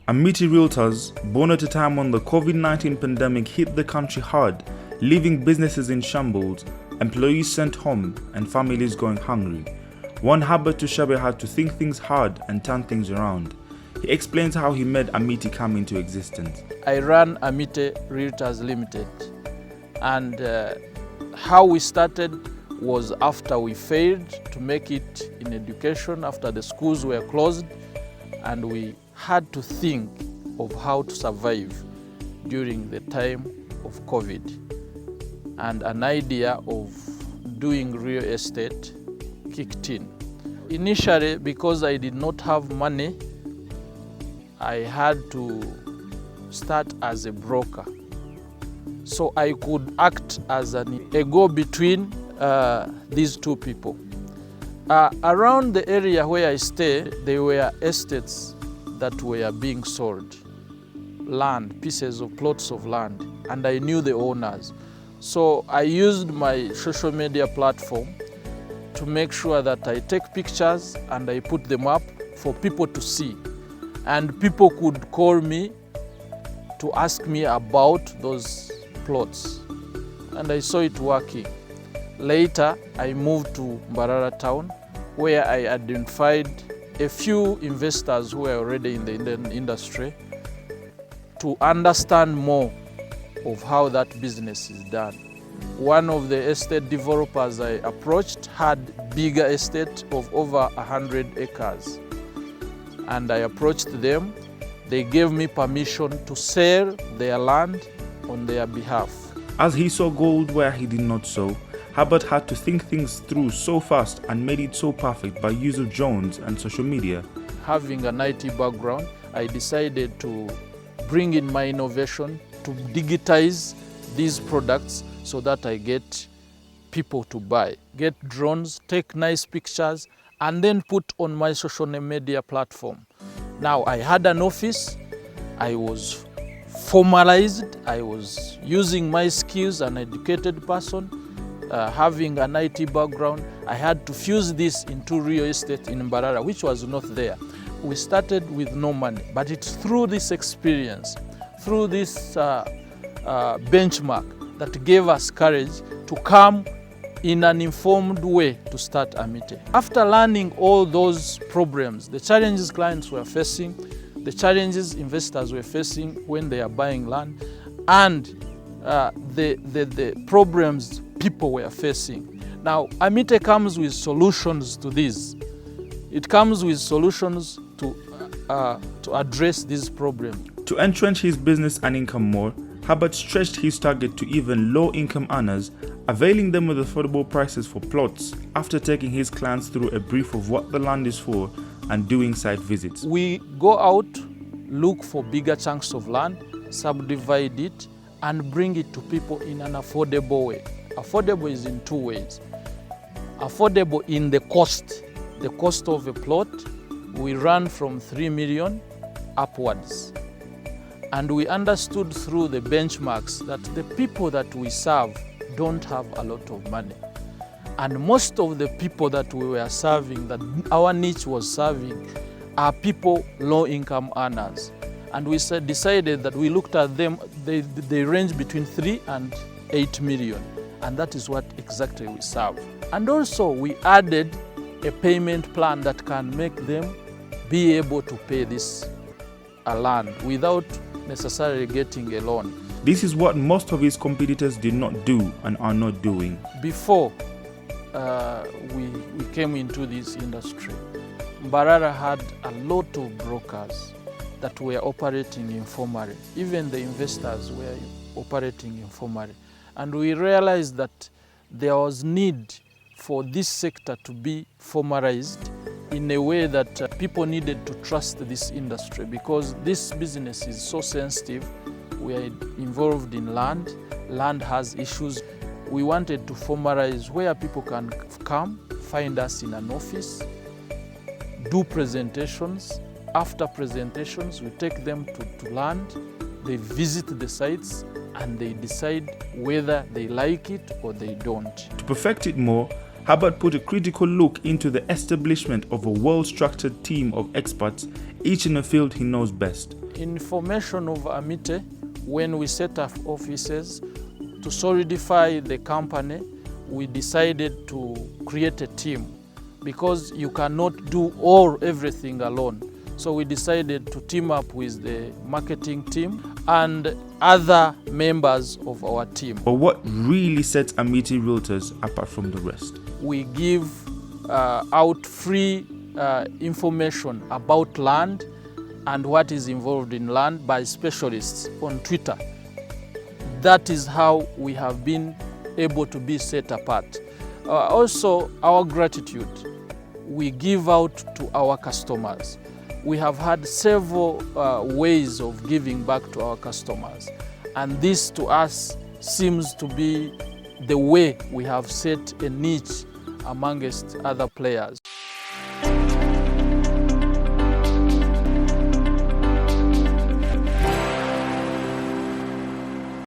Amiity realtors, born at a time when the COVID-19 pandemic hit the country hard, leaving businesses in shambles, employees sent home, and families going hungry. One Hebert Tushabe had to think things hard and turn things around. He explains how he made Amiity come into existence. I ran Amiity Realtors Limited, and how we started was after we failed to make it in education, after the schools were closed, and we had to think of how to survive during the time of COVID. And an idea of doing real estate kicked in. Initially, because I did not have money, I had to start as a broker. So I could act as a go-between these two people. Around the area where I stay, there were estates that were being sold, land, pieces of plots of land, and I knew the owners. So I used my social media platform to make sure that I take pictures and I put them up for people to see. And people could call me to ask me about those plots. And I saw it working. Later, I moved to Mbarara town, where I identified a few investors who were already in the industry to understand more of how that business is done. One of the estate developers I approached had bigger estate of over 100 acres. And I approached them. They gave me permission to sell their land on their behalf. As he saw gold where he did not sow, Hebert had to think things through so fast and made it so perfect by use of drones and social media. Having an IT background, I decided to bring in my innovation to digitize these products so that I get people to buy. Get drones, take nice pictures, and then put on my social media platform. Now I had an office, I was formalized, I was using my skills, an educated person, having an IT background. I had to fuse this into real estate in Mbarara, which was not there. We started with no money, but it's through this experience, through this benchmark that gave us courage to come in an informed way to start Amiity. After learning all those problems, the challenges clients were facing, the challenges investors were facing when they are buying land, and the problems people were facing. Now, Amiity comes with solutions to this. It comes with solutions to address this problem. To entrench his business and income more, Hebert stretched his target to even low-income earners, availing them with affordable prices for plots after taking his clients through a brief of what the land is for and doing site visits. We go out, look for bigger chunks of land, subdivide it, and bring it to people in an affordable way. Affordable is in two ways. Affordable in the cost of a plot. We run from 3 million upwards. And we understood through the benchmarks that the people that we serve don't have a lot of money. And most of the people that we were serving, that our niche was serving, are people low-income earners. And we decided that we looked at them, they range between 3 and 8 million. And that is what exactly we serve. And also we added a payment plan that can make them be able to pay this land without necessarily getting a loan. This is what most of his competitors did not do and are not doing. Before we came into this industry, Mbarara had a lot of brokers that were operating informally. Even the investors were operating informally. And we realized that there was need for this sector to be formalized in a way that people needed to trust this industry, because this business is so sensitive. We are involved in land. Land has issues. We wanted to formalize where people can come, find us in an office, do presentations. After presentations, we take them to land. They visit the sites and they decide whether they like it or they don't. To perfect it more, Hebert put a critical look into the establishment of a well-structured team of experts each in a field he knows best. In formation of Amiity, when we set up offices to solidify the company, we decided to create a team because you cannot do everything alone. So we decided to team up with the marketing team and other members of our team. But what really sets Amiity Realtors apart from the rest? We give out free information about land and what is involved in land by specialists on Twitter. That is how we have been able to be set apart. Also, our gratitude we give out to our customers. We have had several ways of giving back to our customers, and this to us seems to be the way we have set a niche amongst other players.